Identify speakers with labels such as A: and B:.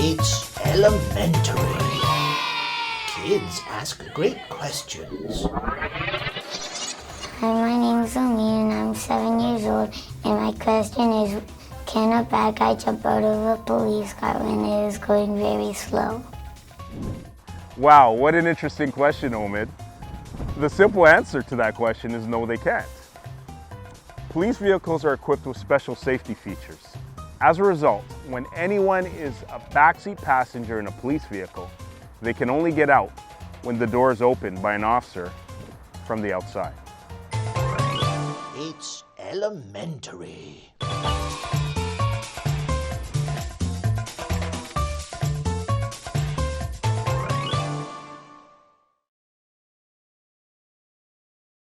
A: It's elementary. Kids ask great questions.
B: Hi, my name is Omid and I'm 7 years old, and my question is, can a bad guy jump out of a police car when it is going very slow?
C: Wow, what an interesting question, Omid. The simple answer to that question is no, they can't. Police vehicles are equipped with special safety features. As a result, when anyone is a backseat passenger in a police vehicle, they can only get out when the door is opened by an officer from the outside.
A: It's elementary.